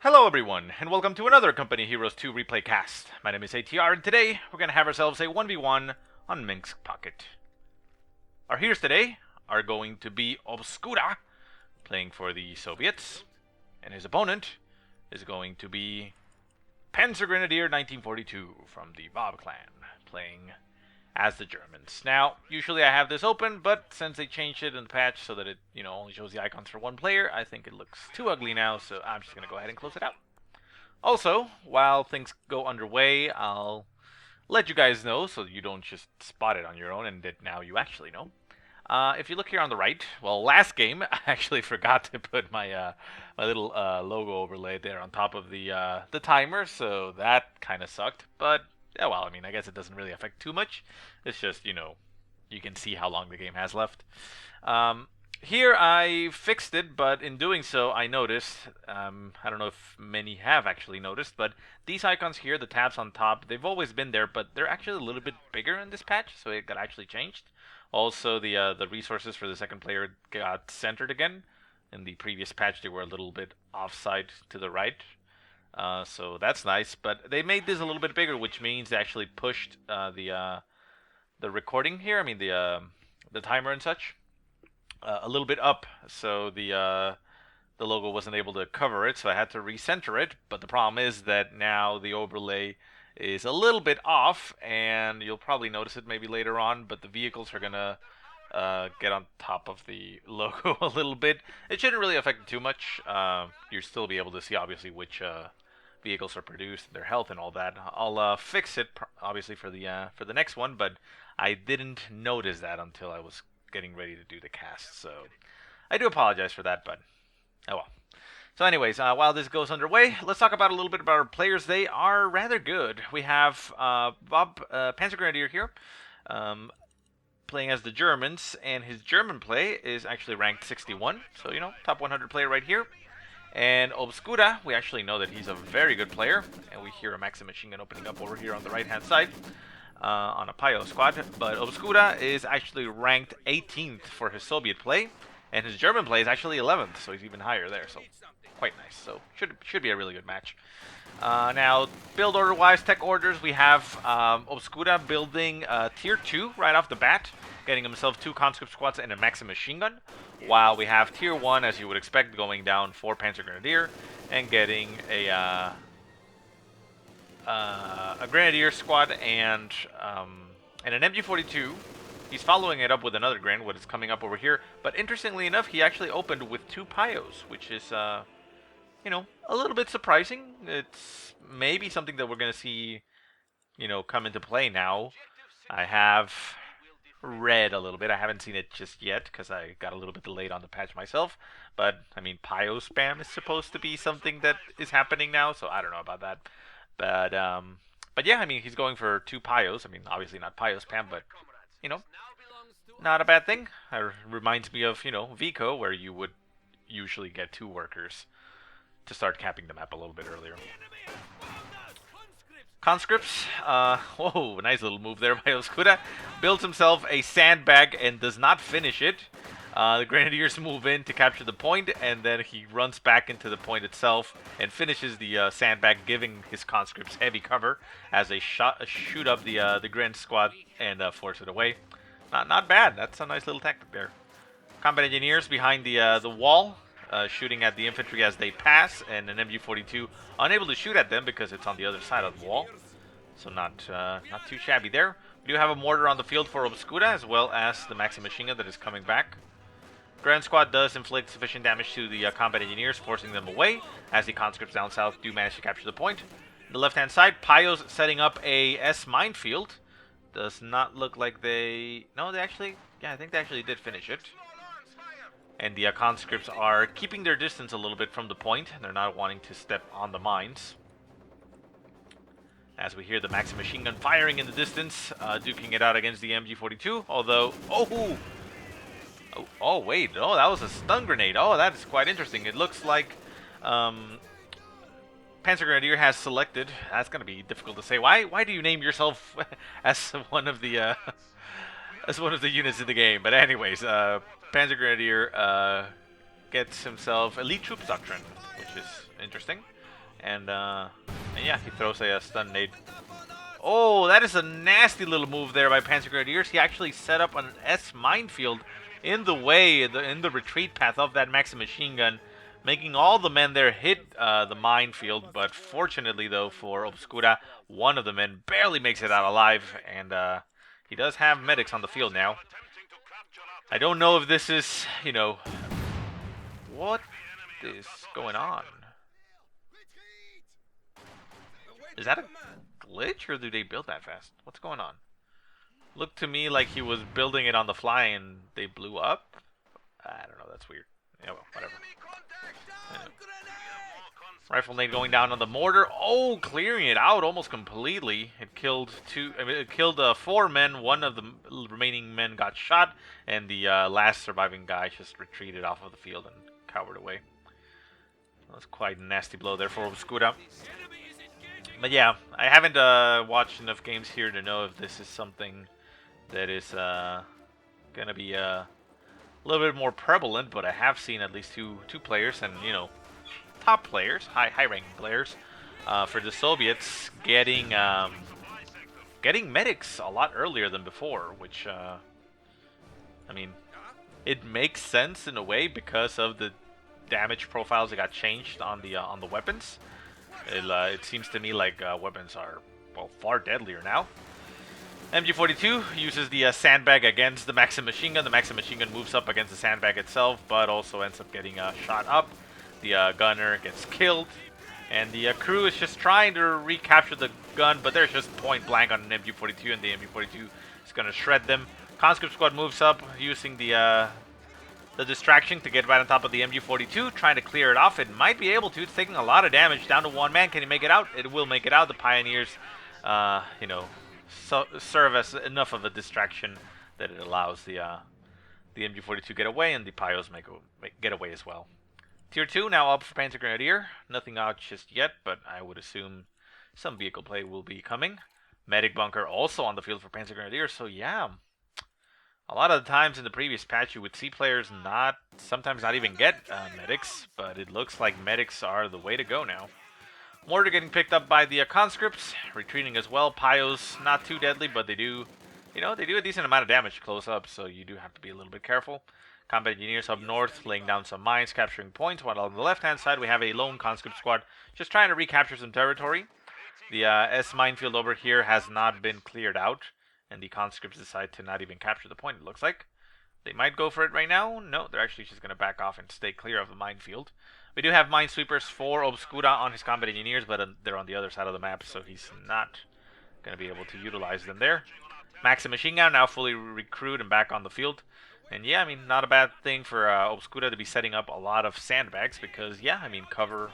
Hello everyone, and welcome to another Company Heroes 2 replay cast. My name is ATR, and today we're going to have ourselves a 1v1 on Minsk Pocket. Our heroes today are going to be Obscura, playing for the Soviets, and his opponent is going to be PanzerGrenadier1942 from the BoB clan, playing as the Germans. Now, usually I have this open, but since they changed it in the patch so that it, only shows the icons for one player, I think it looks too ugly now, so I'm just going to go ahead and close it out. Also, while things go underway, I'll let you guys know so you don't just spot it on your own and that now you actually know. If you look here on the right, well, last game, I actually forgot to put my my little logo overlay there on top of the timer, so that kind of sucked, but yeah, well, I mean, I guess it doesn't really affect too much. It's just, you can see how long the game has left. Here I fixed it, but in doing so, I noticed, I don't know if many have actually noticed, but these icons here, the tabs on top, they've always been there, but they're actually a little bit bigger in this patch, so it got actually changed. Also, the resources for the second player got centered again. In the previous patch, they were a little bit offside to the right. So that's nice, but they made this a little bit bigger, which means they actually pushed the recording here. I mean the timer and such a little bit up, so the logo wasn't able to cover it. So I had to recenter it. But the problem is that now the overlay is a little bit off, and you'll probably notice it maybe later on. But the vehicles are gonna get on top of the logo a little bit. It shouldn't really affect it too much. You'll still be able to see obviously which vehicles are produced, their health, and all that. I'll fix it obviously for the next one, but I didn't notice that until I was getting ready to do the cast. So I do apologize for that, but oh well. So anyways, while this goes underway, let's talk about a little bit about our players. They are rather good. We have PanzerGrenadier here. Playing as the Germans, and his German play is actually ranked 61, so top 100 player right here. And Obscura, we actually know that he's a very good player, and we hear a Maxim machine gun opening up over here on the right hand side on a Pio squad. But Obscura is actually ranked 18th for his Soviet play, and his German play is actually 11th, so he's even higher there, so quite nice. So should be a really good match. Now, build order wise, tech orders, we have Obscura building tier 2 right off the bat, getting himself 2 conscript squads and a Maxim machine gun, while we have tier 1, as you would expect, going down 4 Panzer and getting a Grenadier squad and an MG42. He's following it up with another Gren, what is coming up over here, but interestingly enough, he actually opened with 2 Pios, which is a little bit surprising. It's maybe something that we're going to see, come into play now. I have read a little bit. I haven't seen it just yet because I got a little bit delayed on the patch myself. But, I mean, Pio spam is supposed to be something that is happening now, so I don't know about that. But yeah, I mean, he's going for 2 Pios. I mean, obviously not Pio spam, but, not a bad thing. It reminds me of, Vico, where you would usually get 2 workers to start capping the map a little bit earlier. Conscripts, whoa, nice little move there by Obscura. Builds himself a sandbag and does not finish it. The Grenadiers move in to capture the point, and then he runs back into the point itself and finishes the sandbag, giving his conscripts heavy cover as they shoot up the Gren squad and force it away. Not bad. That's a nice little tactic there. Combat engineers behind the wall, shooting at the infantry as they pass, and an MG42 unable to shoot at them because it's on the other side of the wall. So not too shabby there. We do have a mortar on the field for Obscura, as well as the Maxim machine gun that is coming back. Grand Squad does inflict sufficient damage to the combat engineers, forcing them away, as the conscripts down south do manage to capture the point. On the left-hand side, Pio's setting up a S minefield. Does not look like they... No, they actually... Yeah, I think they actually did finish it. And the conscripts are keeping their distance a little bit from the point. They're not wanting to step on the mines. As we hear the Maxim machine gun firing in the distance, duking it out against the MG42. Although, oh wait, no, that was a stun grenade. Oh, that is quite interesting. It looks like PanzerGrenadier has selected. That's going to be difficult to say. Why do you name yourself as one of the units in the game? But anyways, PanzerGrenadier gets himself Elite Troops Doctrine, which is interesting. And yeah, he throws a stun nade. Oh, that is a nasty little move there by PanzerGrenadiers. He actually set up an S minefield in the way, in the retreat path of that Maxim machine gun, making all the men there hit the minefield. But fortunately, though, for Obscura, one of the men barely makes it out alive, and he does have medics on the field now. I don't know if this is, you know, what is going on? Is that a glitch, or do they build that fast? What's going on? Looked to me like he was building it on the fly and they blew up. I don't know, that's weird. Yeah, well, whatever. Anyway. Rifle nade going down on the mortar. Oh, clearing it out almost completely. It killed four men. One of the remaining men got shot, and the last surviving guy just retreated off of the field and cowered away. That was quite a nasty blow there for Obscura. But yeah, I haven't watched enough games here to know if this is something that is gonna be a little bit more prevalent. But I have seen at least two players, and you know, top players, high-ranking players, for the Soviets getting medics a lot earlier than before, which I mean, it makes sense in a way because of the damage profiles that got changed on the weapons. It seems to me like weapons are, well, far deadlier now. MG42 uses the sandbag against the Maxim machine gun. The Maxim machine gun moves up against the sandbag itself, but also ends up getting shot up. The gunner gets killed, and the crew is just trying to recapture the gun, but they're just point blank on an MG42, and the MG42 is going to shred them. Conscript squad moves up using the distraction to get right on top of the MG42, trying to clear it off. It might be able to. It's taking a lot of damage, down to one man. Can he make it out? It will make it out. The Pioneers, you know, serve as enough of a distraction that it allows the MG42 get away, and the Pios get away as well. Tier 2 now up for PanzerGrenadier. Nothing out just yet, but I would assume some vehicle play will be coming. Medic bunker also on the field for PanzerGrenadier, so yeah. A lot of the times in the previous patch, you would see players sometimes not even get medics, but it looks like medics are the way to go now. Mortar getting picked up by the conscripts, retreating as well. Pios, not too deadly, but they do a decent amount of damage close up, so you do have to be a little bit careful. Combat engineers up north, laying down some mines, capturing points, while on the left-hand side, we have a lone conscript squad just trying to recapture some territory. The S minefield over here has not been cleared out, and the conscripts decide to not even capture the point, it looks like. They might go for it right now. No, they're actually just going to back off and stay clear of the minefield. We do have minesweepers for Obscura on his combat engineers, but they're on the other side of the map, so he's not going to be able to utilize them there. Maxim machine gun now fully recruited and back on the field. And yeah, I mean, not a bad thing for Obscura to be setting up a lot of sandbags, because yeah, I mean, cover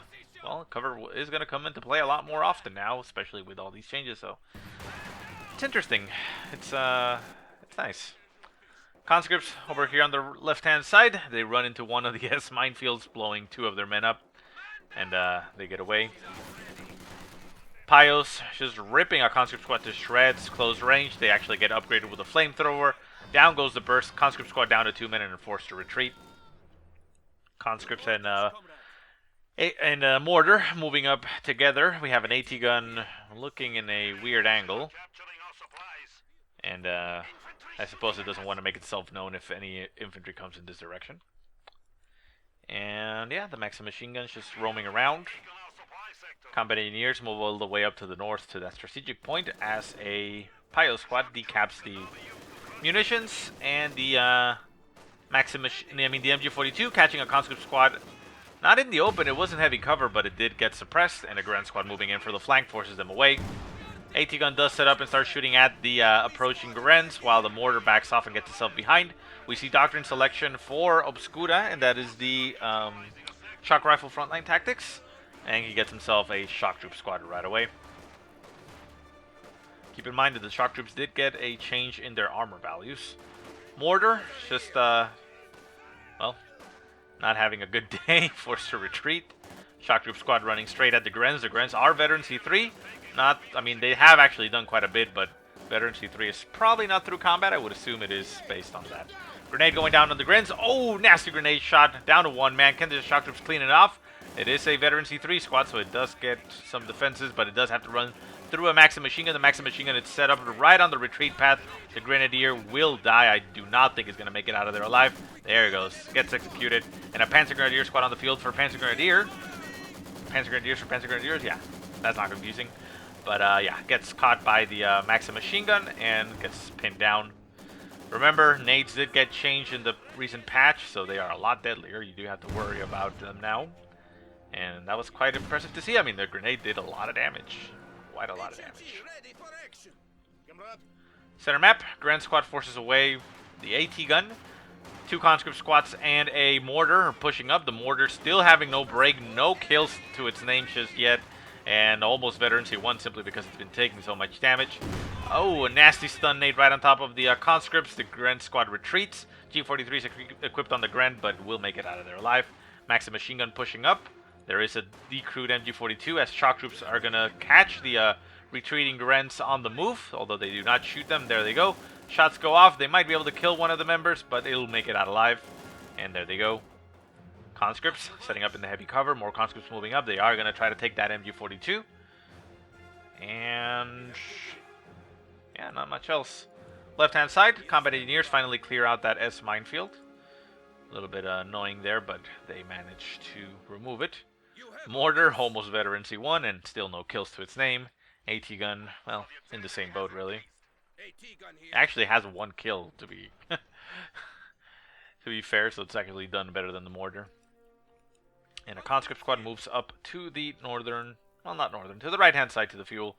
is going to come into play a lot more often now, especially with all these changes, so it's interesting. It's nice. Conscripts over here on the left-hand side, they run into one of the S minefields, blowing two of their men up, and they get away. Pios just ripping a conscript squad to shreds, close range. They actually get upgraded with a flamethrower. Down goes the burst. Conscript squad down to 2 men and are forced to retreat. Conscripts and mortar moving up together. We have an AT gun looking in a weird angle, and I suppose it doesn't want to make itself known if any infantry comes in this direction. And yeah, the Maxim machine gun's just roaming around. Combat engineers move all the way up to the north to that strategic point as a Pio squad decaps the munitions, and the the MG42 catching a conscript squad. Not in the open, it wasn't heavy cover, but it did get suppressed, and a Grand squad moving in for the flank forces them away. AT gun does set up and start shooting at the approaching Guerens, while the mortar backs off and gets itself behind. We see Doctrine selection for Obscura, and that is the shock rifle frontline tactics, and he gets himself a shock troop squad right away. Keep in mind that the shock troops did get a change in their armor values. Mortar, just, well, not having a good day, forced to retreat. Shock troop squad running straight at the Guerens. The Guerens are veteran C3. I mean, they have actually done quite a bit, but veteran C3 is probably not through combat. I would assume it is based on that. Grenade going down on the Guerens. Oh, nasty grenade shot down to one man. Can the shock troops clean it off? It is a veteran C3 squad, so it does get some defenses, but it does have to run through a Maxim machine gun. The Maxim machine gun is set up right on the retreat path. The Grenadier will die. I do not think he's going to make it out of there alive. There he goes. Gets executed. And a Panzer Grenadier squad on the field for Panzer Grenadier. Panzer Grenadiers for Panzer Grenadiers? Yeah, that's not confusing. But yeah, gets caught by the Maxim machine gun and gets pinned down. Remember, nades did get changed in the recent patch, so they are a lot deadlier. You do have to worry about them now. And that was quite impressive to see. I mean, the grenade did a lot of damage. Quite a lot of damage. Center map, Grand Squad forces away the AT gun. 2 conscript squads and a mortar are pushing up. The mortar still having no break, no kills to its name just yet. And almost veteran C1 simply because it's been taking so much damage. Oh, a nasty stun nade right on top of the conscripts. The Grand Squad retreats. G43 is equipped on the Grand, but will make it out of there alive. Maxim machine gun pushing up. There is a decrewed MG42 as shock troops are going to catch the retreating Grens on the move, although they do not shoot them. There they go. Shots go off. They might be able to kill one of the members, but it'll make it out alive. And there they go. Conscripts setting up in the heavy cover. More conscripts moving up. They are going to try to take that MG42. And yeah, not much else. Left-hand side, combat engineers finally clear out that S minefield. A little bit annoying there, but they managed to remove it. Mortar, almost veteran C1, and still no kills to its name. AT gun, well, in the same boat, really. Actually has 1 kill, to be to be fair, so it's actually done better than the mortar. And a conscript squad moves up to the northern, well, not northern, to the right-hand side to the fuel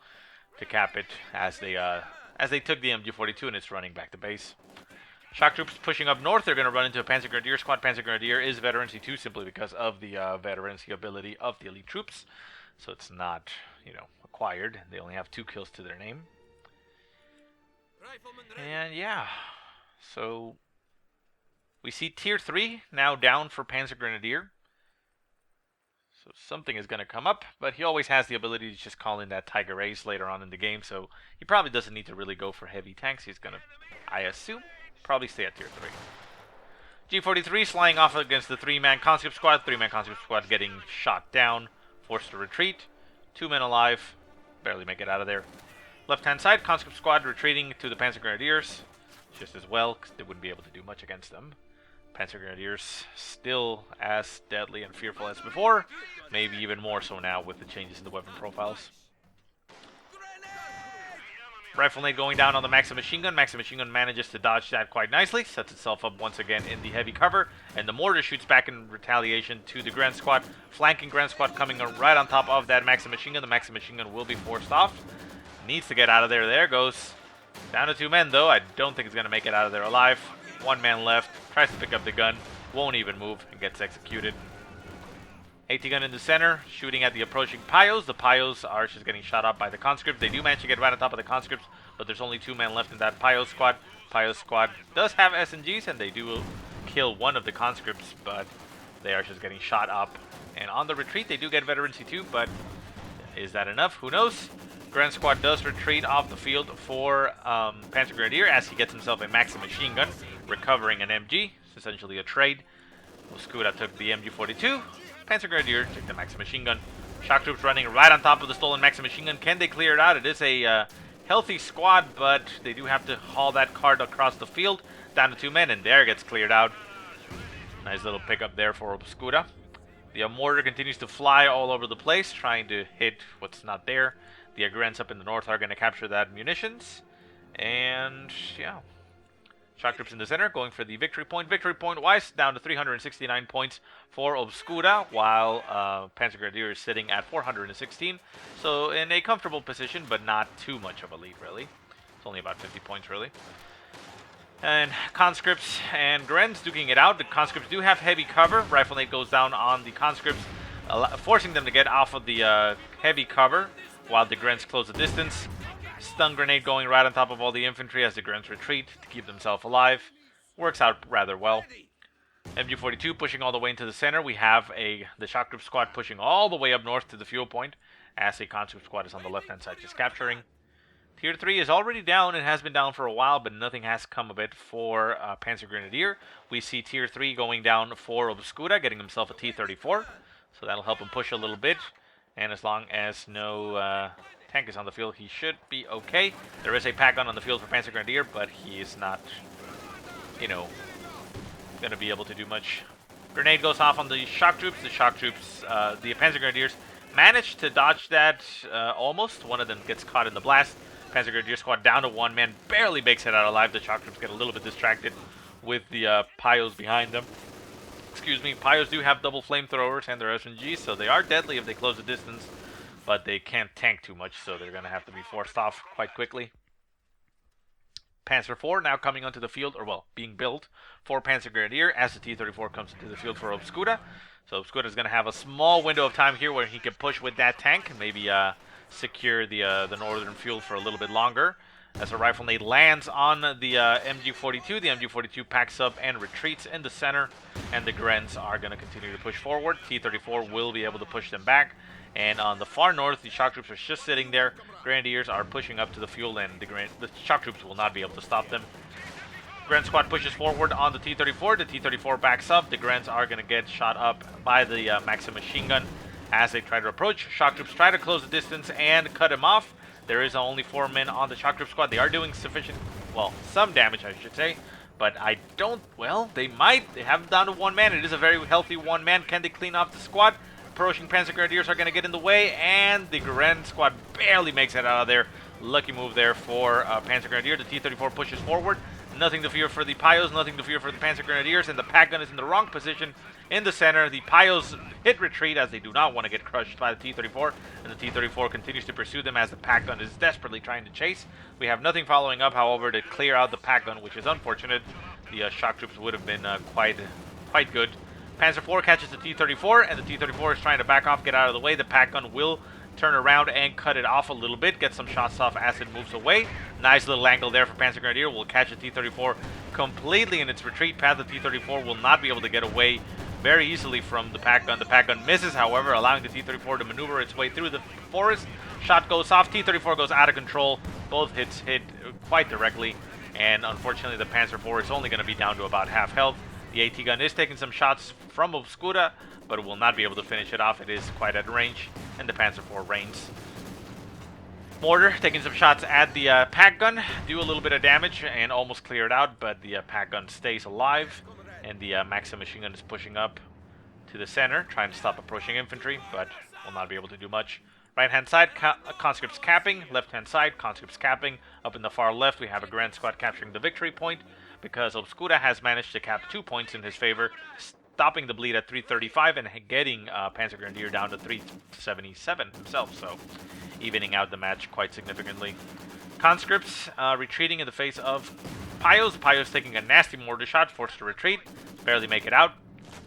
to cap it as they took the MG42 and it's running back to base. Shock troops pushing up north. They're going to run into a Panzer Grenadier squad. Panzer Grenadier is veteran C2 simply because of the veterancy ability of the elite troops. So it's not, you know, acquired. They only have 2 kills to their name. And yeah, so we see tier 3 now down for Panzer Grenadier. So something is going to come up, but he always has the ability to just call in that Tiger Ace later on in the game, so he probably doesn't need to really go for heavy tanks. He's going to, I assume, probably stay at tier 3. G43 flying off against the 3-man conscript squad. 3-man conscript squad getting shot down, forced to retreat. 2 men alive, barely make it out of there. Left-hand side, conscript squad retreating to the Panzer Grenadiers, just as well, because they wouldn't be able to do much against them. Panzer Grenadiers still as deadly and fearful as before, maybe even more so now with the changes in the weapon profiles. Rifle nade going down on the Maxim machine gun. Maxim machine gun manages to dodge that quite nicely, sets itself up once again in the heavy cover, and the mortar shoots back in retaliation to the Grand Squad. Flanking Grand Squad coming right on top of that Maxim machine gun. The Maxim machine gun will be forced off. Needs to get out of there. There goes. Down to 2 men though. I don't think he's going to make it out of there alive. 1 man left. Tries to pick up the gun. Won't even move and gets executed. AT gun in the center, shooting at the approaching Pios. The Pios are just getting shot up by the conscripts. They do manage to get right on top of the conscripts, but there's only 2 men left in that Pio squad. Pio squad does have SMGs, and they do kill 1 of the conscripts, but they are just getting shot up. And on the retreat, they do get veteran C2, but is that enough? Who knows? Grand Squad does retreat off the field for Panzer Grenadier as he gets himself a Maxim machine gun, recovering an MG. It's essentially a trade. Obscura took the MG42. Panzer Grenadier took the Maxim machine gun. Shock troops running right on top of the stolen Maxim machine gun. Can they clear it out? It is a healthy squad, but they do have to haul that card across the field. Down to 2 men, and there gets cleared out. Nice little pickup there for Obscura. The mortar continues to fly all over the place, trying to hit what's not there. The Agrens up in the north are going to capture that munitions. And, yeah. Shock troops in the center going for the victory point. Victory point wise, down to 369 points for Obscura, while Panzer Grenadier is sitting at 416. So in a comfortable position, but not too much of a lead, really. It's only about 50 points, really. And conscripts and Grens duking it out. The conscripts do have heavy cover. Rifle nade goes down on the conscripts, forcing them to get off of the heavy cover, while the Grens close the distance. Stun grenade going right on top of all the infantry as the Grens retreat to keep themselves alive. Works out rather well. MG42 pushing all the way into the center. We have the shock troop squad pushing all the way up north to the fuel point as a conscript squad is on the left-hand side just capturing. Tier 3 is already down and has been down for a while, but nothing has come of it for Panzer Grenadier. We see Tier 3 going down for Obscura, getting himself a T-34. So that'll help him push a little bit. And as long as no tank is on the field, he should be okay. There is a pack gun on the field for PanzerGrenadier, but he is not, you know, going to be able to do much. Grenade goes off on the shock troops. The shock troops, the PanzerGrenadiers managed to dodge that almost. One of them gets caught in the blast. PanzerGrenadier squad down to one man, barely makes it out alive. The shock troops get a little bit distracted with the Pyos behind them. Excuse me, Pyos do have double flamethrowers and their SMGs, so they are deadly if they close the distance, but they can't tank too much, so they're going to have to be forced off quite quickly. Panzer IV now coming onto the field, or well, being built for PanzerGrenadier as the T-34 comes into the field for Obscura. So Obscura is going to have a small window of time here where he can push with that tank and maybe secure the northern field for a little bit longer. As a rifle nade lands on the MG42, the MG42 packs up and retreats in the center, and the Grens are going to continue to push forward. T-34 will be able to push them back, and on the far north, the shock troops are just sitting there. Grenadiers are pushing up to the field, and the shock troops will not be able to stop them. Gren squad pushes forward on the T-34. The T-34 backs up. The Grens are going to get shot up by the Maxim machine gun as they try to approach. Shock troops try to close the distance and cut him off. There is only 4 men on the shock troop squad. They are doing sufficient, well, some damage, I should say. But I don't, well, they might. They have him down to 1 man. It is a very healthy 1 man. Can they clean off the squad? Approaching PanzerGrenadiers are going to get in the way, and the Gren squad barely makes it out of there. Lucky move there for PanzerGrenadier. The T-34 pushes forward. Nothing to fear for the Pyos, nothing to fear for the PanzerGrenadiers, and the pack gun is in the wrong position in the center. The Pyos hit retreat as they do not want to get crushed by the T-34, and the T-34 continues to pursue them as the pack gun is desperately trying to chase. We have nothing following up, however, to clear out the pack gun, which is unfortunate. The shock troops would have been quite good. Panzer IV catches the T-34, and the T-34 is trying to back off, get out of the way. The pack gun will turn around and cut it off a little bit, get some shots off as it moves away. Nice little angle there for PanzerGrenadier. Will catch the T-34 completely in its retreat path. The T-34 will not be able to get away very easily from the pack gun. The pack gun misses, however, allowing the T-34 to maneuver its way through the forest. Shot goes off. T-34 goes out of control. Both hits hit quite directly, and unfortunately the Panzer IV is only going to be down to about half health. The AT gun is taking some shots from Obscura, but it will not be able to finish it off. It is quite at range, and the Panzer IV reigns. Mortar taking some shots at the pack gun, do a little bit of damage and almost clear it out, but the pack gun stays alive, and the Maxim machine gun is pushing up to the center, trying to stop approaching infantry, but will not be able to do much. Right hand side, conscripts capping. Left hand side, conscripts capping. Up in the far left, we have a Grand Squad capturing the victory point, because Obscura has managed to cap 2 points in his favor, stopping the bleed at 335 and getting PanzerGrenadier down to 377 himself, so evening out the match quite significantly. Conscripts retreating in the face of Pyos. Pyos taking a nasty mortar shot, forced to retreat, barely make it out.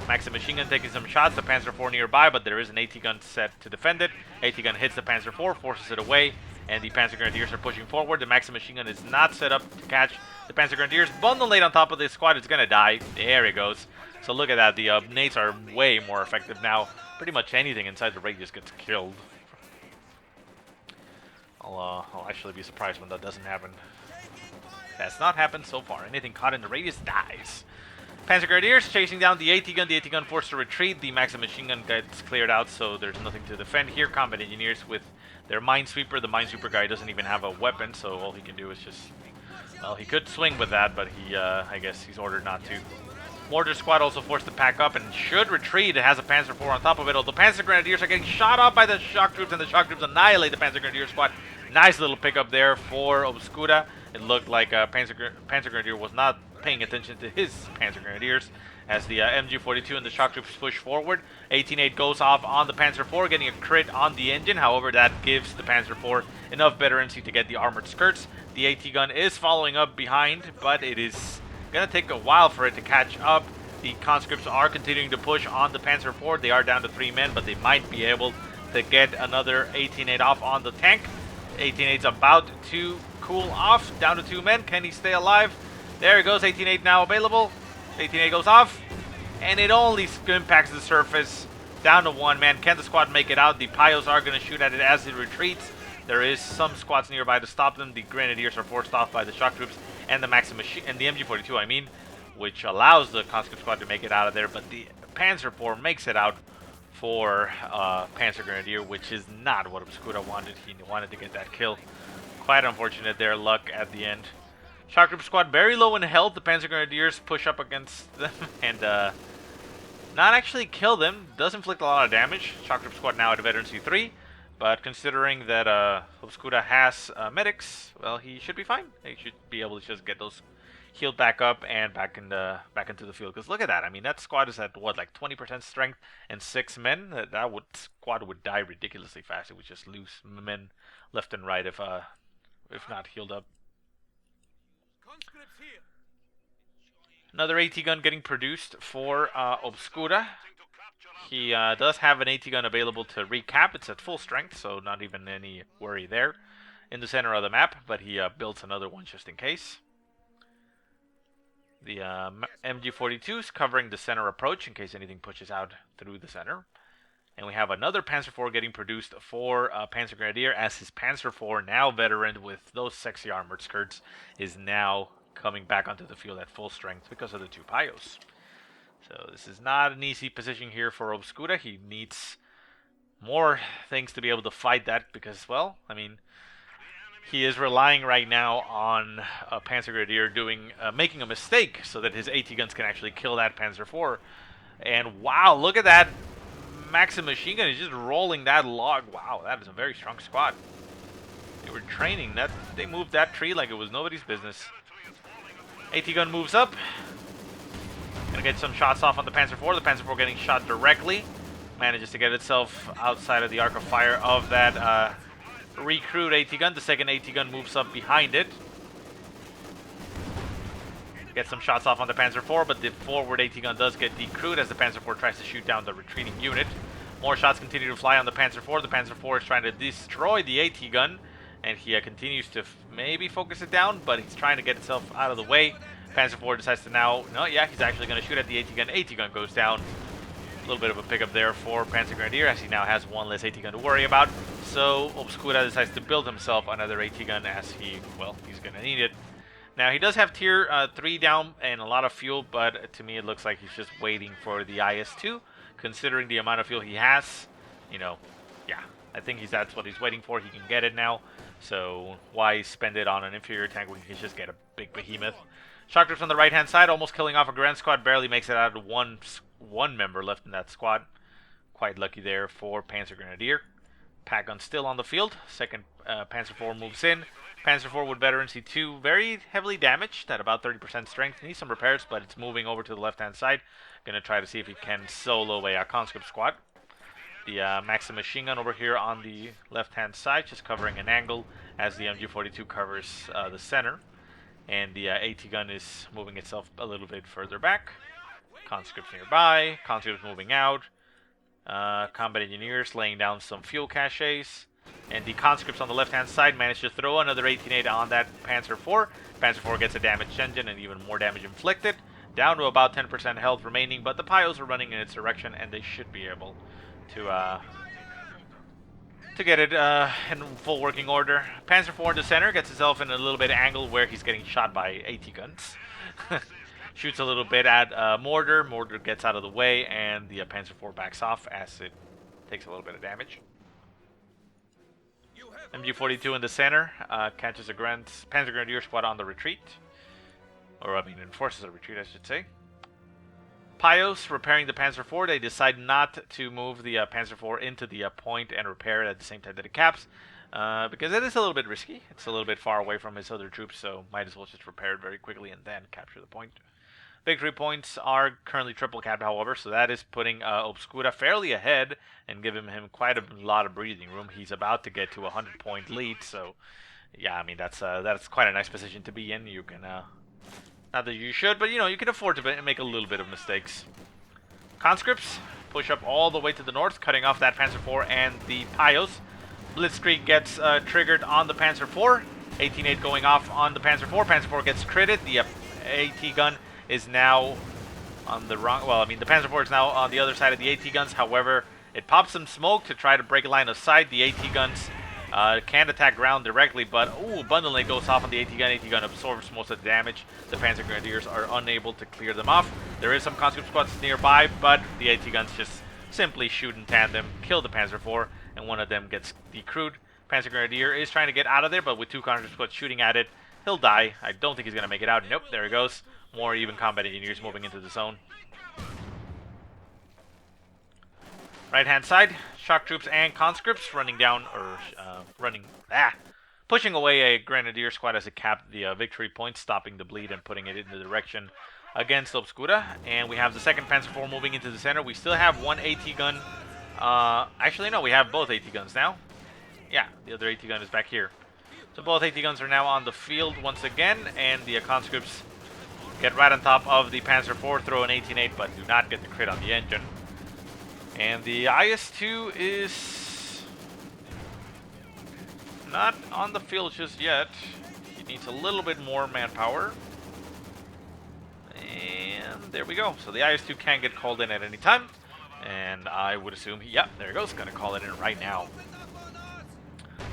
Maxim machine gun taking some shots, the Panzer IV nearby, but there is an AT gun set to defend it. AT gun hits the Panzer IV, forces it away, and the PanzerGrenadiers are pushing forward. The Maxim machine gun is not set up to catch the PanzerGrenadiers. Bundle nade on top of this squad is going to die. There it goes. So look at that. The nades are way more effective now. Pretty much anything inside the radius gets killed. I'll actually be surprised when that doesn't happen. That's not happened so far. Anything caught in the radius dies. PanzerGrenadiers chasing down the AT gun. The AT gun forced to retreat. The Maxim machine gun gets cleared out, so there's nothing to defend here. Combat engineers with their minesweeper. The minesweeper guy doesn't even have a weapon, so all he can do is just, well, he could swing with that, but he, I guess he's ordered not to. Mortar squad also forced to pack up and should retreat. It has a Panzer IV on top of it. Although PanzerGrenadiers are getting shot up by the shock troops, and the shock troops annihilate the PanzerGrenadier squad. Nice little pickup there for Obscura. It looked like PanzerGrenadier was not paying attention to his PanzerGrenadiers as the MG42 and the shock troops push forward. 18-8 goes off on the Panzer IV, getting a crit on the engine. However, that gives the Panzer IV enough veterancy to get the armored skirts. The AT gun is following up behind, but it is going to take a while for it to catch up. The conscripts are continuing to push on the Panzer IV. They are down to 3 men, but they might be able to get another 18-8 off on the tank. 18-8's about to cool off, down to 2 men. Can he stay alive? There it goes, 18-8 now available. 18-8 goes off, and it only impacts the surface, down to 1 man. Can the squad make it out? The Pyos are going to shoot at it as it retreats. There is some squads nearby to stop them. The Grenadiers are forced off by the shock troops and the Maxim machine, and the MG42, I mean, which allows the conscript squad to make it out of there, but the Panzer IV makes it out for PanzerGrenadier, which is not what Obscura wanted. He wanted to get that kill. Quite unfortunate there, luck at the end. Shock Group Squad very low in health. The PanzerGrenadiers push up against them and not actually kill them. Does inflict a lot of damage. Shock Group Squad now at Veteran C3. But considering that Obscura has medics, well, he should be fine. He should be able to just get those healed back up and back into the field. Because look at that. I mean, that squad is at what, like 20% strength and 6 men. That squad would die ridiculously fast. It would just lose men left and right if not healed up. Another AT gun getting produced for Obscura. He does have an AT gun available to recap. It's at full strength, so not even any worry there in the center of the map, but he builds another one just in case. The MG42 is covering the center approach in case anything pushes out through the center. And we have another Panzer IV getting produced for PanzerGrenadier, as his Panzer IV, now veteran with those sexy armored skirts, is now coming back onto the field at full strength because of the 2 Pios. So this is not an easy position here for Obscura. He needs more things to be able to fight that because, well, I mean, he is relying right now on PanzerGrenadier making a mistake so that his AT guns can actually kill that Panzer IV. And wow, look at that. Maxim machine gun is just rolling that log. Wow, that is a very strong squad. They were training that. They moved that tree like it was nobody's business. AT gun moves up. Gonna get some shots off on the Panzer IV. The Panzer IV getting shot directly. Manages to get itself outside of the arc of fire of that recruit AT gun. The second AT gun moves up behind it. Get some shots off on the Panzer IV, but the forward AT gun does get decrewed as the Panzer IV tries to shoot down the retreating unit. More shots continue to fly on the Panzer IV. The Panzer IV is trying to destroy the AT gun, and he continues to maybe focus it down, but he's trying to get itself out of the way. Panzer IV decides to now, he's actually going to shoot at the AT gun. AT gun goes down. A little bit of a pickup there for PanzerGrenadier, as he now has one less AT gun to worry about. So Obscura decides to build himself another AT gun as he's going to need it. Now, he does have tier 3 down and a lot of fuel, but to me it looks like he's just waiting for the IS-2. Considering the amount of fuel he has, I think that's what he's waiting for. He can get it now, so why spend it on an inferior tank when he can just get a big behemoth? Shock troops on the right-hand side, almost killing off a Grand Squad, barely makes it out of one member left in that squad. Quite lucky there for PanzerGrenadier. Pack gun still on the field. Second Panzer IV moves in. Panzer IV with Veteran C2, very heavily damaged at about 30% strength. Needs some repairs, but it's moving over to the left-hand side. Gonna try to see if he can solo a conscript squad. The Maxim machine gun over here on the left-hand side, just covering an angle as the MG42 covers the center. And the AT gun is moving itself a little bit further back. Conscripts nearby. Conscripts moving out. Combat engineers laying down some fuel caches. And the conscripts on the left-hand side manage to throw another 18-8 on that Panzer IV. Panzer IV gets a damaged engine and even more damage inflicted. Down to about 10% health remaining, but the Pios are running in its direction, and they should be able to get it in full working order. Panzer IV in the center gets itself in a little bit angle where he's getting shot by AT guns. Shoots a little bit at Mortar. Mortar gets out of the way, and the Panzer IV backs off as it takes a little bit of damage. MG42 in the center catches a PanzerGrenadier squad on the retreat. Or, enforces a retreat, I should say. Pios repairing the Panzer IV. They decide not to move the Panzer IV into the point and repair it at the same time that it caps. Because it is a little bit risky. It's a little bit far away from his other troops, so might as well just repair it very quickly and then capture the point. Victory points are currently triple capped, however, so that is putting Obscura fairly ahead and giving him quite a lot of breathing room. He's about to get to a 100-point lead, so yeah, that's quite a nice position to be in. You can, not that you should, but you can afford to make a little bit of mistakes. Conscripts push up all the way to the north, cutting off that Panzer IV and the Pios. Blitzkrieg gets triggered on the Panzer IV. 18-8 going off on the Panzer IV. Panzer IV gets critted. The AT gun is now on the wrong... the Panzer IV is now on the other side of the AT guns. However, it pops some smoke to try to break a line of sight. The AT guns can't attack ground directly, but bundling goes off on the AT gun. AT gun absorbs most of the damage. The PanzerGrenadiers are unable to clear them off. There is some conscript squads nearby, but the AT guns just simply shoot in tandem, kill the Panzer IV, and one of them gets decrewed. PanzerGrenadier is trying to get out of there, but with 2 counter squads shooting at it, he'll die. I don't think he's going to make it out. Nope, there he goes. More even combat engineers moving into the zone. Right-hand side, shock troops and conscripts running down, or pushing away a grenadier squad as it capped the victory point, stopping the bleed and putting it in the direction against Obscura. And we have the second Panzer IV moving into the center. We still have one AT gun. Actually, no, we have both AT guns now. Yeah, the other AT gun is back here. So both AT guns are now on the field once again, and the conscripts get right on top of the Panzer IV, throw an 18-8, but do not get the crit on the engine. And the IS-2 is not on the field just yet. He needs a little bit more manpower. And there we go. So the IS-2 can get called in at any time. And I would assume, there it goes, gonna call it in right now.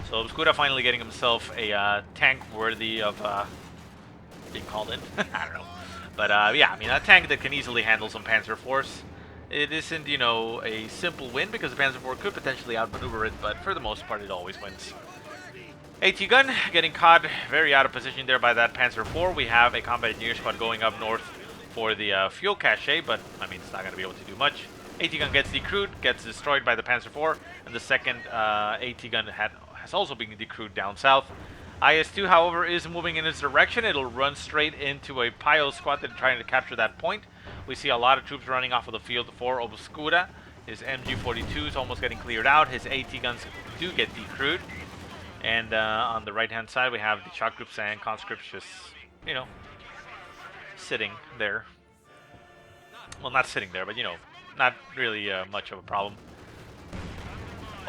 So Obscura finally getting himself a tank worthy of being called in. I don't know. But yeah, I mean, a tank that can easily handle some Panzer IVs. It isn't, you know, a simple win because the Panzer IV could potentially outmaneuver it, but for the most part, it always wins. AT gun getting caught very out of position there by that Panzer IV. We have a combat engineer squad going up north for the fuel cache, but I mean, it's not going to be able to do much. AT gun gets decrewed, gets destroyed by the Panzer IV, and the second AT gun has also been decrewed down south. IS-2, however, is moving in its direction. It'll run straight into a Pio squad that's trying to capture that point. We see a lot of troops running off of the field for Obscura. His MG42 is almost getting cleared out. His AT guns do get decrewed. And on the right-hand side, we have the shock troops and conscripts just, you know, sitting there. Well, not sitting there, but, you know, not really much of a problem.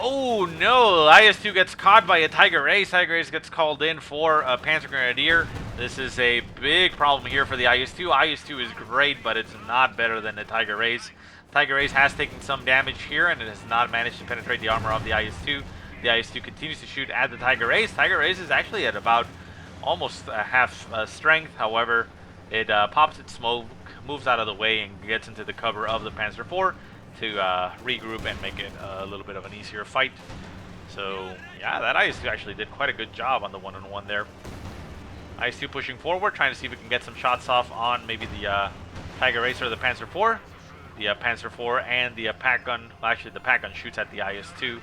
Oh no, IS-2 gets caught by a Tiger Ace. Tiger Ace gets called in for a PanzerGrenadier. This is a big problem here for the IS-2. IS-2 is great, but it's not better than the Tiger Ace. Tiger Ace has taken some damage here, and it has not managed to penetrate the armor of the IS-2. The IS-2 continues to shoot at the Tiger Ace. Tiger Ace is actually at about almost half strength. However, it pops its smoke, moves out of the way, and gets into the cover of the Panzer IV to regroup and make it a little bit of an easier fight. So yeah, that IS-2 actually did quite a good job on the one-on-one there. IS-2 pushing forward, trying to see if we can get some shots off on maybe the Tiger Ace or the Panzer IV. The Panzer IV and the pack gun, well, actually the pack gun shoots at the IS-2,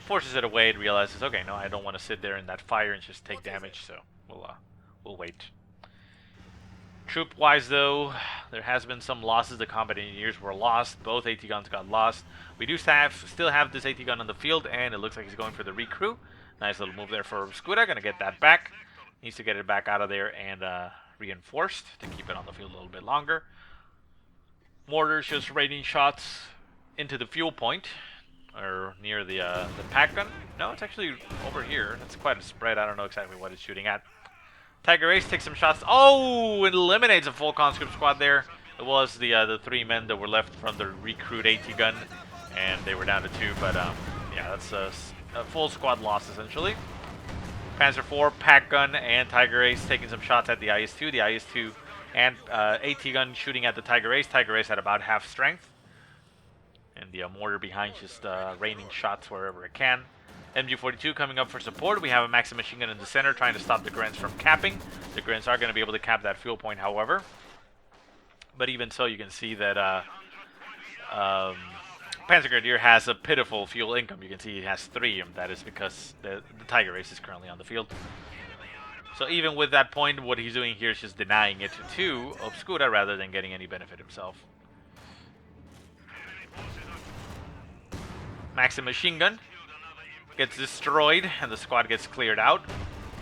forces it away, and realizes, okay, no, I don't want to sit there in that fire and just take damage, so we'll wait. Troop-wise, though, there has been some losses. The combat engineers were lost. Both AT guns got lost. We do still have this AT gun on the field, and it looks like he's going for the recrew. Nice little move there for Obscura. Gonna get that back. Needs to get it back out of there and reinforced to keep it on the field a little bit longer. Mortars just raining shots into the fuel point, or near the pack gun. No, it's actually over here. It's quite a spread. I don't know exactly what it's shooting at. Tiger Ace takes some shots. Oh, it eliminates a full conscript squad there. It was the 3 men that were left from the recruit AT gun, and they were down to 2. But yeah, that's a full squad loss essentially. Panzer IV, pack gun, and Tiger Ace taking some shots at the IS-2. The IS-2 and AT gun shooting at the Tiger Ace. Tiger Ace at about half strength, and the mortar behind just raining shots wherever it can. MG42 coming up for support. We have a Maxim machine gun in the center trying to stop the Grens from capping. The Grens are going to be able to cap that fuel point, however. But even so, you can see that PanzerGrenadier has a pitiful fuel income. You can see he has 3, and that is because the Tiger Ace is currently on the field. So even with that point, what he's doing here is just denying it to Obscura rather than getting any benefit himself. Maxim machine gun gets destroyed, and the squad gets cleared out.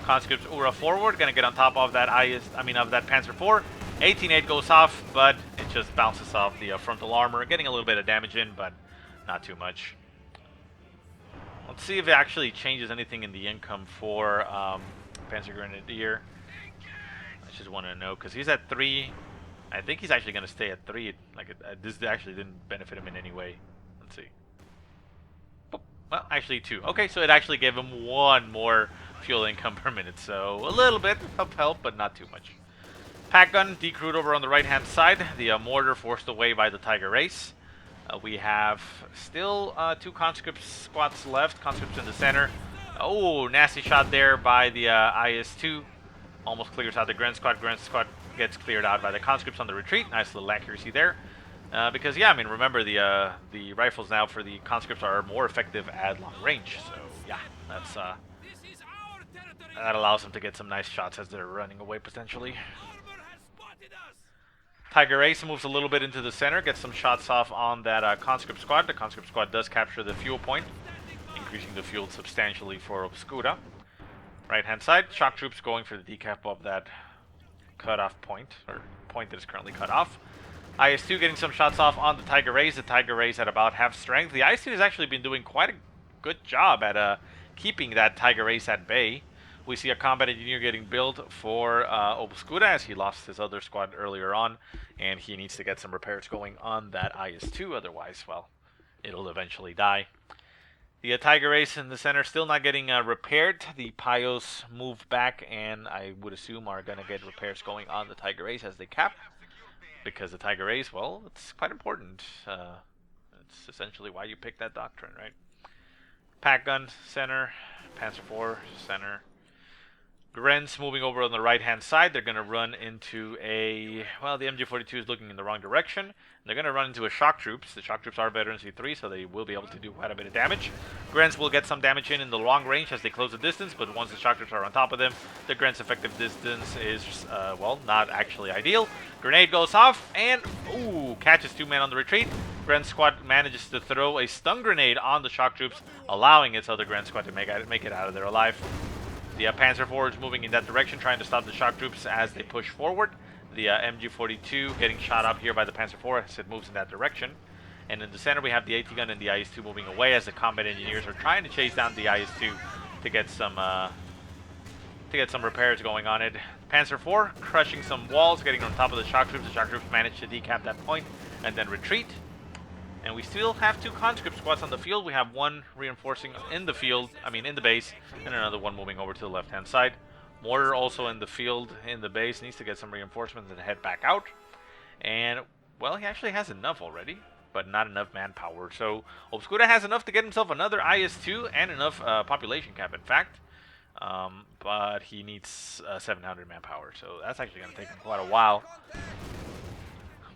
Conscripts Ura forward, gonna get on top of that of that Panzer IV. 18-8 goes off, but it just bounces off the frontal armor, getting a little bit of damage in, but not too much. Let's see if it actually changes anything in the income for PanzerGrenadier. I just want to know, because he's at 3. I think he's actually gonna stay at 3. Like this actually didn't benefit him in any way. Let's see. Well, actually 2. Okay, so it actually gave him 1 more fuel income per minute, so a little bit of help, but not too much. Pack gun decrewed over on the right-hand side. The mortar forced away by the Tiger Ace. We have still 2 conscript squads left. Conscripts in the center. Oh, nasty shot there by the IS-2. Almost clears out the Gren squad. Gren squad gets cleared out by the conscripts on the retreat. Nice little accuracy there. Because, yeah, I mean, remember the rifles now for the conscripts are more effective at long range. So, yeah, that's that allows them to get some nice shots as they're running away, potentially. Tiger Ace moves a little bit into the center, gets some shots off on that conscript squad. The conscript squad does capture the fuel point, increasing the fuel substantially for Obscura. Right-hand side, shock troops going for the decap of that cutoff point, or point that is currently cut off. IS-2 getting some shots off on the Tiger Rays. The Tiger Rays at about half strength. The IS-2 has actually been doing quite a good job at keeping that Tiger Rays at bay. We see a combat engineer getting built for Obscura as he lost his other squad earlier on, and he needs to get some repairs going on that IS-2, otherwise, well, it'll eventually die. The Tiger Rays in the center still not getting repaired. The Pios move back, and I would assume are going to get repairs going on the Tiger Rays as they cap. Because the Tiger Rays, well, it's quite important. It's essentially why you pick that Doctrine, right? Pack gun, center. Panzer IV, center. Gren's moving over on the right-hand side. They're going to run into a... Well, the MG42 is looking in the wrong direction. They're going to run into a shock troops. The shock troops are better in C3, so they will be able to do quite a bit of damage. Grens will get some damage in the long range as they close the distance, but once the shock troops are on top of them, the Gren's effective distance is, well, not actually ideal. Grenade goes off, and, ooh, catches 2 men on the retreat. Gren squad manages to throw a stun grenade on the shock troops, allowing its other Gren squad to make it out of there alive. The Panzer IV is moving in that direction, trying to stop the shock troops as they push forward. The MG42 getting shot up here by the Panzer IV as it moves in that direction. And in the center, we have the AT gun and the IS-2 moving away as the combat engineers are trying to chase down the IS-2 to get some repairs going on it. Panzer IV crushing some walls, getting on top of the shock troops. The shock troops manage to decap that point and then retreat. And we still have 2 conscript squads on the field. We have 1 reinforcing in the field, in the base, and another one moving over to the left-hand side. Mortar also in the field, in the base, needs to get some reinforcements and head back out. And, well, he actually has enough already, but not enough manpower. So, Obscura has enough to get himself another IS-2 and enough population cap, in fact. But he needs 700 manpower, so that's actually going to take him quite a while.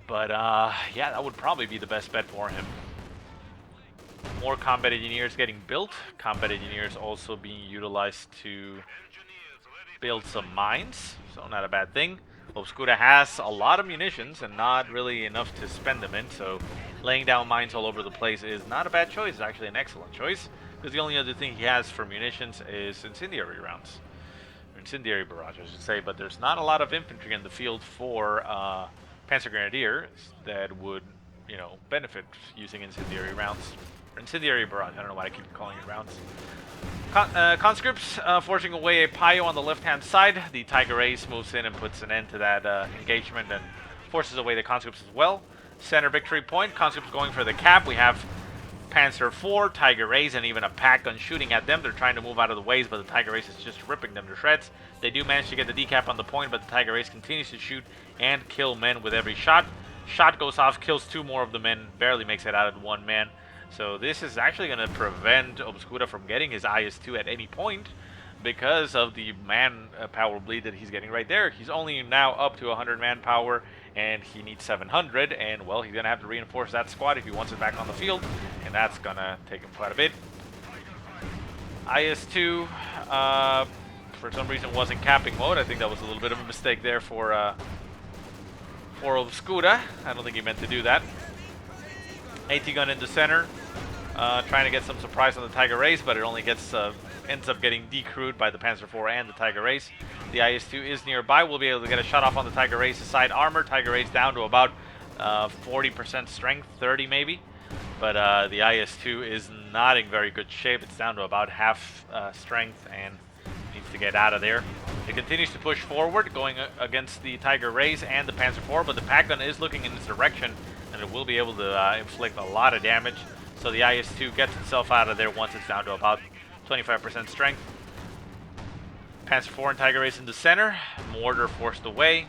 But, yeah, that would probably be the best bet for him. More combat engineers getting built. Combat engineers also being utilized to build some mines, so not a bad thing. Obscura has a lot of munitions and not really enough to spend them in, so laying down mines all over the place is not a bad choice. It's actually an excellent choice, because the only other thing he has for munitions is incendiary rounds. Or incendiary barrage, I should say, but there's not a lot of infantry in the field for PanzerGrenadier that would, benefit using incendiary rounds. Or incendiary barrage, I don't know why I keep calling it rounds. Conscripts forcing away a Pio on the left-hand side. The Tiger Ace moves in and puts an end to that engagement and forces away the conscripts as well. Center victory point. Conscripts going for the cap. We have Panzer IV, Tiger Ace, and even a pack gun shooting at them. They're trying to move out of the ways, but the Tiger Ace is just ripping them to shreds. They do manage to get the decap on the point, but the Tiger Ace continues to shoot and kill men with every shot. Shot goes off, kills 2 more of the men, barely makes it out of 1 man. So this is actually going to prevent Obscura from getting his IS-2 at any point because of the manpower bleed that he's getting right there. He's only now up to 100 manpower, and he needs 700, and, well, he's going to have to reinforce that squad if he wants it back on the field, and that's going to take him quite a bit. IS-2, for some reason, was in capping mode. I think that was a little bit of a mistake there for Obscura. I don't think he meant to do that. AT gun in the center, trying to get some surprise on the Tiger Race, but it only ends up getting decrewed by the Panzer IV and the Tiger Race. The IS-2 is nearby. We'll be able to get a shot off on the Tiger Race's side armor. Tiger Race down to about 40% strength, 30 maybe. But the IS-2 is not in very good shape. It's down to about half strength and needs to get out of there. It continues to push forward, going against the Tiger Race and the Panzer IV, but the pack gun is looking in this direction, and it will be able to inflict a lot of damage. So the IS-2 gets itself out of there once it's down to about 25% strength. Panzer IV and Tiger Race in the center. Mortar forced away.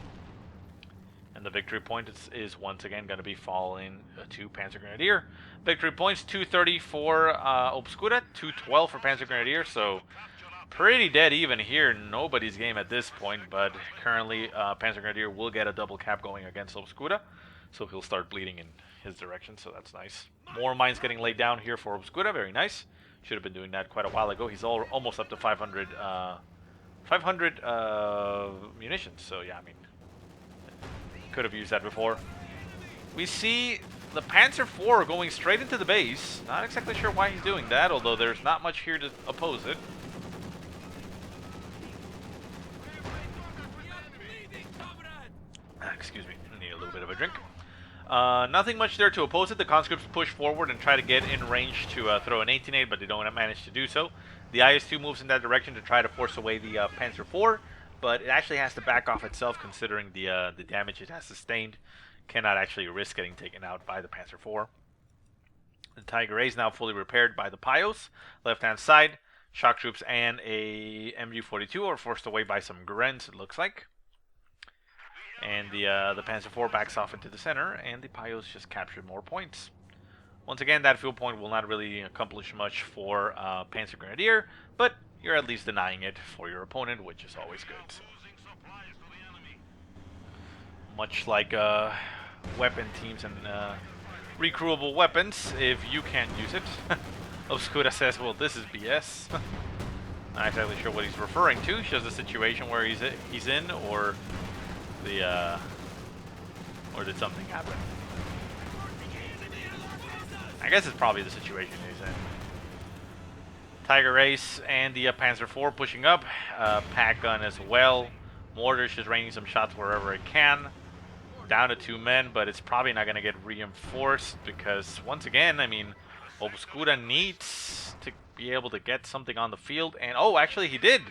And And the victory point is once again going to be falling to PanzerGrenadier. Victory points 230 for Obscura, 212 for PanzerGrenadier. So pretty dead even here. Nobody's game at this point, but currently PanzerGrenadier will get a double cap going against Obscura. So he'll start bleeding in his direction, so that's nice. More mines getting laid down here for Obscura, very nice. Should have been doing that quite a while ago. He's almost up to 500 munitions, so yeah, I mean, could have used that before. We see the Panzer IV going straight into the base. Not exactly sure why he's doing that, although there's not much here to oppose it. Excuse me, I need a little bit of a drink. Nothing much there to oppose it. The conscripts push forward and try to get in range to throw an 18-8, but they don't manage to do so. The IS-2 moves in that direction to try to force away the Panzer IV, but it actually has to back off itself considering the damage it has sustained. Cannot actually risk getting taken out by the Panzer IV. The Tiger A is now fully repaired by the Pios. Left-hand side, shock troops and a MG-42 are forced away by some Grens, it looks like. And the Panzer IV backs off into the center, and the Pios just captured more points. Once again, that field point will not really accomplish much for PanzerGrenadier, but you're at least denying it for your opponent, which is always good. So. Much like weapon teams and recruitable weapons, if you can't use it, Obscura says, well, this is BS. Not exactly sure what he's referring to. Shows the situation where he's in, or did something happen? I guess it's probably the situation he's in. Tiger Ace and the Panzer IV pushing up. Pack gun as well. Mortar's just raining some shots wherever it can. Down to 2 men, but it's probably not going to get reinforced because, once again, I mean, Obscura needs to be able to get something on the field. And, oh, actually he did.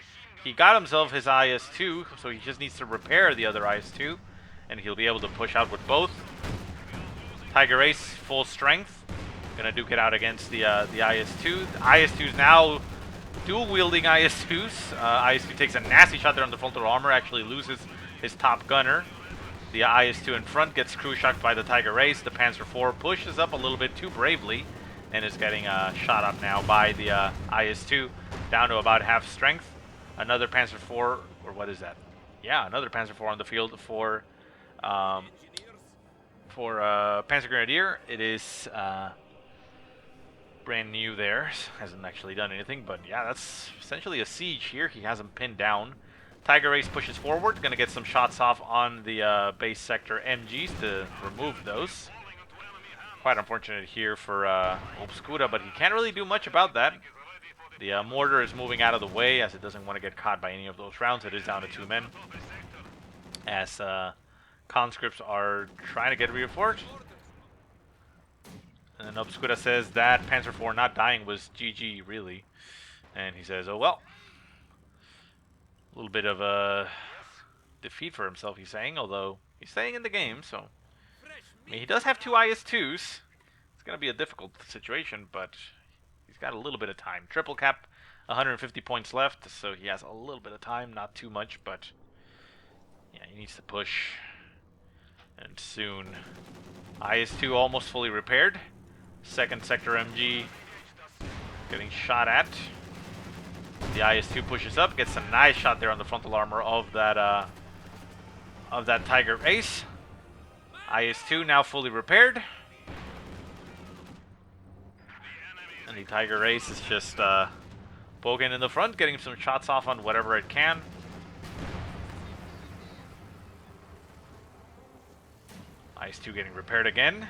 He got himself his IS-2, so he just needs to repair the other IS-2, and he'll be able to push out with both. Tiger Ace, full strength. Gonna duke it out against the IS-2. The IS-2 is now dual-wielding IS-2s. IS-2 takes a nasty shot there on the frontal armor, actually loses his top gunner. The IS-2 in front gets crew shocked by the Tiger Ace. The Panzer IV pushes up a little bit too bravely and is getting shot up now by the IS-2, down to about half strength. Another Panzer IV, or what is that? Yeah, another Panzer IV on the field for PanzerGrenadier. It is brand new there. Hasn't actually done anything, but yeah, that's essentially a siege here. He has him pinned down. Tiger Ace pushes forward, gonna get some shots off on the base sector MGs to remove those. Quite unfortunate here for Obscura, but he can't really do much about that. The mortar is moving out of the way as it doesn't want to get caught by any of those rounds. It is down to 2 men as conscripts are trying to get reinforced. And Obscura says that Panzer IV not dying was GG, really. And he says, oh well. A little bit of a defeat for himself, he's saying, although he's staying in the game, so. I mean, he does have 2 IS-2s. It's going to be a difficult situation, but he's got a little bit of time. Triple cap, 150 points left, so he has a little bit of time, not too much, but yeah, he needs to push. And soon. IS-2 almost fully repaired. Second sector MG getting shot at. The IS-2 pushes up, gets a nice shot there on the frontal armor of that Tiger Ace. IS-2 now fully repaired. And the Tiger Ace is just poking in the front, getting some shots off on whatever it can. IS-2 getting repaired again.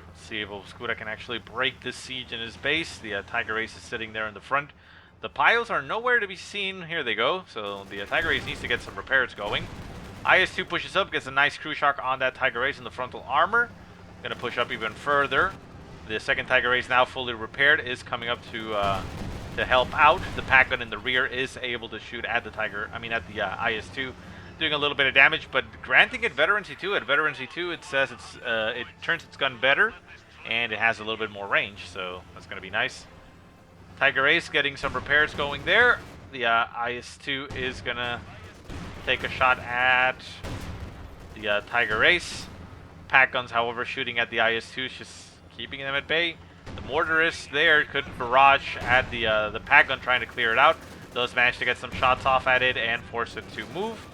Let's see if Obscura can actually break this siege in his base. The Tiger Ace is sitting there in the front. The Pios are nowhere to be seen. Here they go. So the Tiger Ace needs to get some repairs going. IS-2 pushes up, gets a nice crew shock on that Tiger Ace in the frontal armor. Gonna push up even further. The second Tiger Ace, now fully repaired, is coming up to help out. The pack gun in the rear is able to shoot at the IS-2, doing a little bit of damage, but granting it Veterancy 2. At Veterancy 2, it says it turns its gun better, and it has a little bit more range, so that's gonna be nice. Tiger Ace getting some repairs going there. The IS-2 is gonna take a shot at the Tiger Race. Pack guns, however, shooting at the IS-2s, just keeping them at bay. The mortarist there could barrage at the pack gun, trying to clear it out. Does manage to get some shots off at it and force it to move.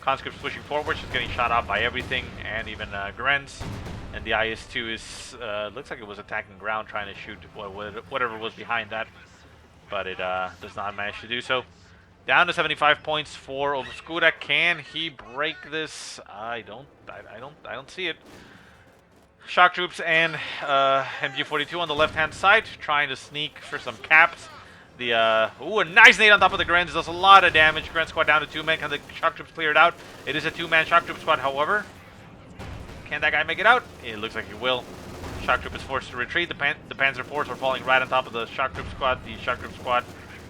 Conscript's pushing forward, she's getting shot out by everything, and even Grenz. And the IS-2 is, looks like it was attacking ground, trying to shoot whatever was behind that. But it does not manage to do so. Down to 75 points for Obscura. Can he break this? I don't see it. Shock troops and MG42 on the left-hand side, trying to sneak for some caps. Ooh, a nice nade on top of the Grenz. Does a lot of damage. Grenz squad down to 2 men. Can the shock troops clear it out? It is a 2-man shock troop squad, however. Can that guy make it out? It looks like he will. Shock troop is forced to retreat. The Panzer force are falling right on top of the shock troop squad. The shock troop squad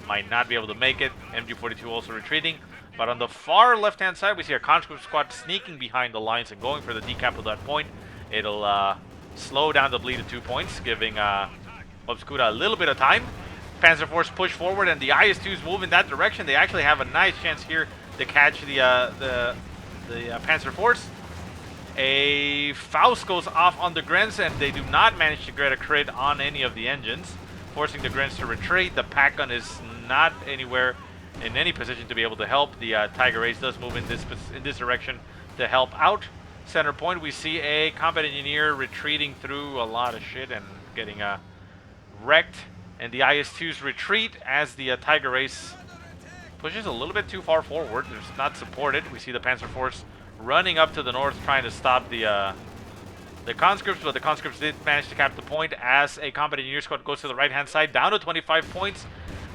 might not be able to make it. MG42 also retreating. But on the far left-hand side, we see a conscript squad sneaking behind the lines and going for the decap of that point. It'll slow down the bleed to 2 points, giving Obscura a little bit of time. Panzer force push forward, and the IS-2s move in that direction. They actually have a nice chance here to catch the Panzer force. A Faust goes off on the Grenz, and they do not manage to get a crit on any of the engines, forcing the Grenz to retreat. The pack gun is not anywhere in any position to be able to help. The Tiger Race does move in this direction to help out. Center point, we see a combat engineer retreating through a lot of shit and getting wrecked. And the IS-2s retreat as the Tiger Race pushes a little bit too far forward. It's not supported. We see the Panzer Force running up to the north, trying to stop the conscripts, but the conscripts did manage to cap the point as a combat engineer squad goes to the right-hand side, down to 25 points.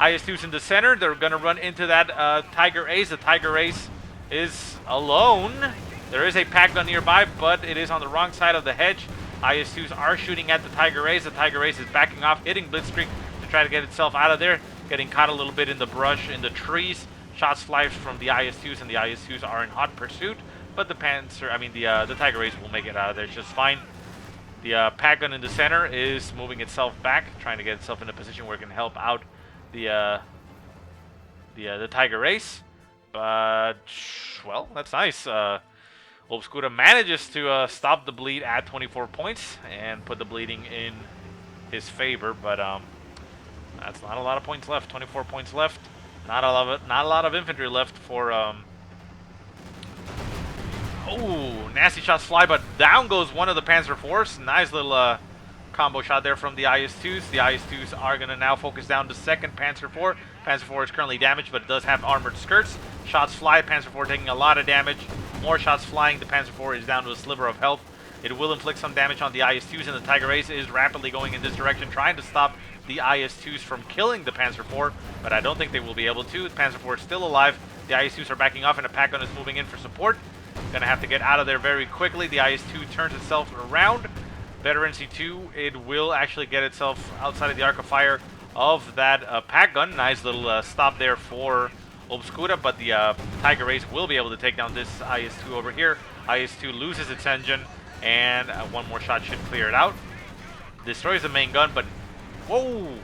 IS-2s in the center. They're going to run into that Tiger Ace. The Tiger Ace is alone. There is a pack gun nearby, but it is on the wrong side of the hedge. IS-2s are shooting at the Tiger Ace. The Tiger Ace is backing off, hitting Blitzkrieg to try to get itself out of there. Getting caught a little bit in the brush, in the trees. Shots fly from the IS-2s, and the IS-2s are in hot pursuit. But the the Tiger Ace will make it out of there just fine. The pack gun in the center is moving itself back, trying to get itself in a position where it can help out the Tiger Ace. But, well, that's nice. Obscura manages to stop the bleed at 24 points and put the bleeding in his favor, but that's not a lot of points left. 24 points left. Not a lot of infantry left for. Oh, nasty shots fly, but down goes one of the Panzer Force. Nice little combo shot there from the IS-2s. The IS-2s are going to now focus down the second Panzer IV. Panzer IV is currently damaged, but it does have armored skirts. Shots fly. Panzer IV taking a lot of damage. More shots flying. The Panzer IV is down to a sliver of health. It will inflict some damage on the IS-2s, and the Tiger Ace is rapidly going in this direction, trying to stop the IS-2s from killing the Panzer IV, but I don't think they will be able to. The Panzer IV is still alive. The IS-2s are backing off, and a pack gun is moving in for support. Gonna have to get out of there very quickly. The IS-2 turns itself around. Veteran C2, it will actually get itself outside of the arc of fire of that pack gun. Nice little stop there for Obscura, but the Tiger Ace will be able to take down this IS-2 over here. IS-2 loses its engine, and one more shot should clear it out. Destroys the main gun, but whoa!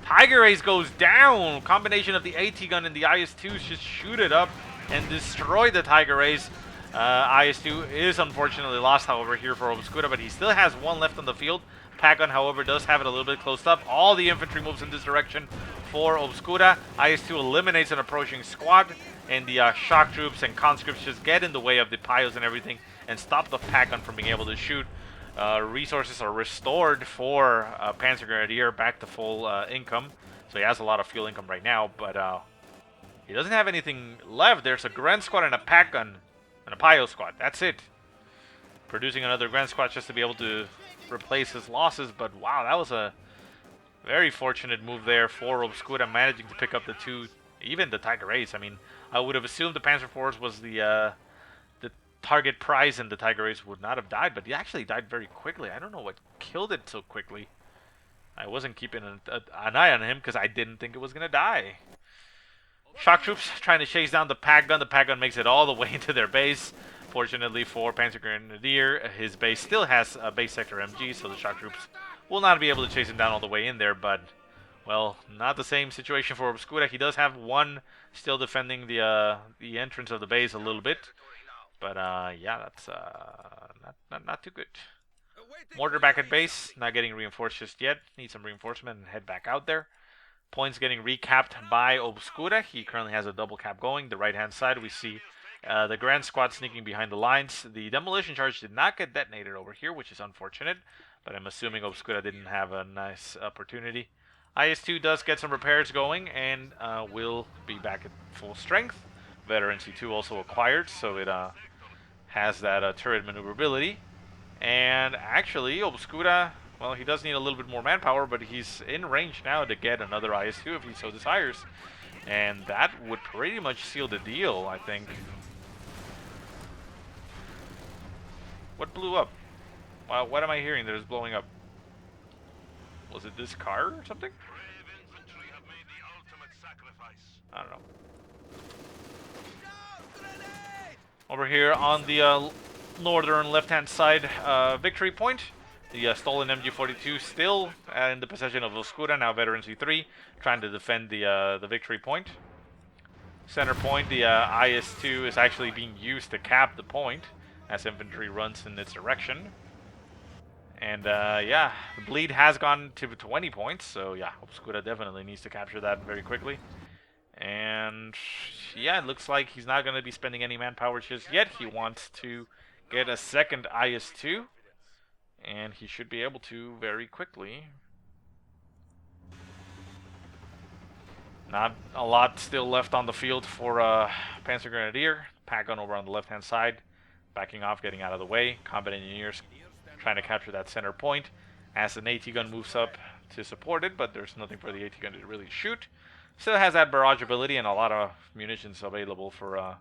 Tiger Ace goes down! Combination of the AT gun and the IS-2s just shoot it up and destroy the Tiger Ace. IS-2 is unfortunately lost, however, here for Obscura, but he still has one left on the field. Pack gun, however, does have it a little bit close up. All the infantry moves in this direction for Obscura. IS-2 eliminates an approaching squad, and the shock troops and conscripts just get in the way of the piles and everything and stop the pack gun from being able to shoot. Resources are restored for PanzerGrenadier back to full income, so he has a lot of fuel income right now, but he doesn't have anything left. There's a Grenz squad and a pack gun and a Pio squad. That's it. Producing another Grenz squad just to be able to replace his losses, but wow, that was a very fortunate move there for Obscura, managing to pick up the two, even the Tiger Ace. I mean, I would have assumed the Panzer Force was the target prize and the Tiger Ace would not have died, but he actually died very quickly. I don't know what killed it so quickly. I wasn't keeping an eye on him because I didn't think it was going to die. Shock troops trying to chase down the pack gun. The pack gun makes it all the way into their base. Fortunately for PanzerGrenadier, his base still has a base sector MG, so the shock troops will not be able to chase him down all the way in there, but well, not the same situation for Obscura. He does have one still defending the entrance of the base a little bit, but yeah, that's not too good. Mortar back at base, not getting reinforced just yet. Need some reinforcement and head back out there. Points getting recapped by Obscura. He currently has a double cap going. The right-hand side, we see the Grand Squad sneaking behind the lines. The demolition charge did not get detonated over here, which is unfortunate, but I'm assuming Obscura didn't have a nice opportunity. IS-2 does get some repairs going and will be back at full strength. Veteran C2 also acquired, so it has that turret maneuverability. And actually, Obscura, well, he does need a little bit more manpower, but he's in range now to get another IS-2 if he so desires. And that would pretty much seal the deal, I think. What blew up? Wow, what am I hearing that is blowing up? Was it this car or something? I don't know. Over here on the northern left-hand side victory point, the stolen MG42 still in the possession of Obscura, now veteran C3, trying to defend the victory point. Center point, the IS-2 is actually being used to cap the point as infantry runs in its direction. And yeah, the bleed has gone to 20 points, so yeah, Obscura definitely needs to capture that very quickly. And yeah, it looks like he's not going to be spending any manpower just yet. He wants to get a second IS-2, and he should be able to very quickly. Not a lot still left on the field for PanzerGrenadier. Pack gun over on the left-hand side, backing off, getting out of the way. Combat engineers trying to capture that center point as an AT gun moves up to support it, but there's nothing for the AT gun to really shoot. Still has that barrage ability and a lot of munitions available for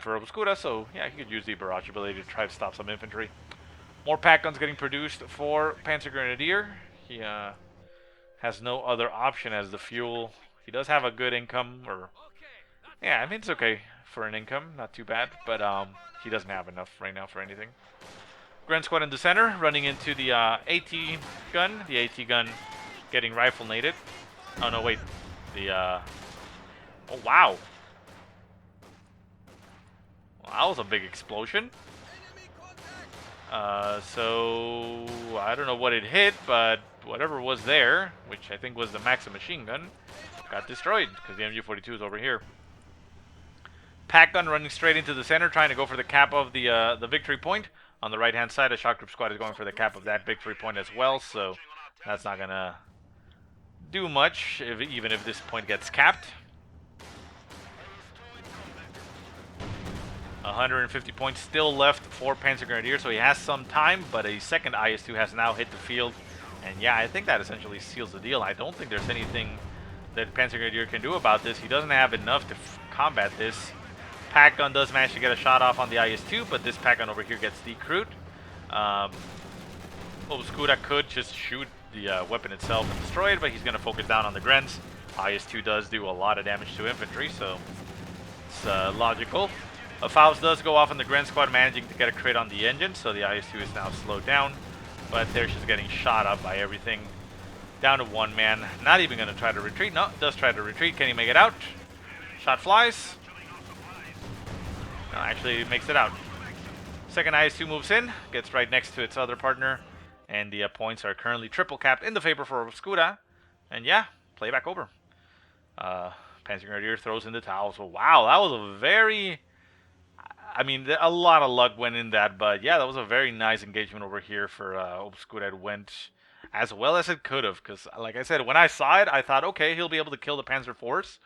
for Obscura, so yeah, he could use the barrage ability to try to stop some infantry. More pack guns getting produced for PanzerGrenadier. He has no other option as the fuel. He does have a good income, or yeah, I mean it's okay for an income, not too bad, but he doesn't have enough right now for anything. Grand Squad in the center, running into the AT gun. The AT gun getting rifle naded. Oh no, wait. Oh wow. Well, that was a big explosion. So I don't know what it hit, but whatever was there, which I think was the Maxim machine gun, got destroyed because the MG42 is over here. Pack gun running straight into the center, trying to go for the cap of the victory point. On the right-hand side, a shock group squad is going for the cap of that victory point as well, so that's not gonna do much, even if this point gets capped. 150 points still left for PanzerGrenadier, so he has some time, but a second IS-2 has now hit the field. And yeah, I think that essentially seals the deal. I don't think there's anything that PanzerGrenadier can do about this. He doesn't have enough to combat this. Pack gun does manage to get a shot off on the IS-2, but this pack gun over here gets decrewed. Obscura could just shoot the weapon itself and destroy it, but he's going to focus down on the Grens. IS-2 does do a lot of damage to infantry, so it's logical. A Faust does go off on the Grand Squad, managing to get a crit on the engine, so the IS-2 is now slowed down. But they're just getting shot up by everything. Down to one man. Not even going to try to retreat. No, does try to retreat. Can he make it out? Shot flies. No, actually makes it out. Second IS-2 moves in, gets right next to its other partner, and the points are currently triple capped in the favor for Obscura. And yeah, play back over. PanzerGrenadier throws in the towel. So wow, that was a very... I mean, a lot of luck went in that, but yeah, that was a very nice engagement over here for Obscura. It went as well as it could have, because like I said, when I saw it, I thought, okay, he'll be able to kill the Panzer Force,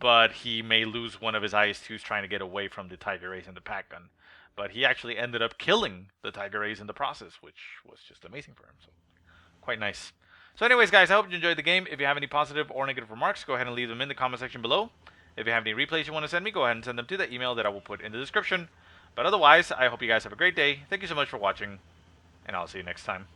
but he may lose one of his IS-2s trying to get away from the Tiger Ace and the pack gun. But he actually ended up killing the Tiger Ace in the process, which was just amazing for him. So quite nice. So anyways, guys, I hope you enjoyed the game. If you have any positive or negative remarks, go ahead and leave them in the comment section below. If you have any replays you want to send me, go ahead and send them to the email that I will put in the description. But otherwise, I hope you guys have a great day. Thank you so much for watching, and I'll see you next time.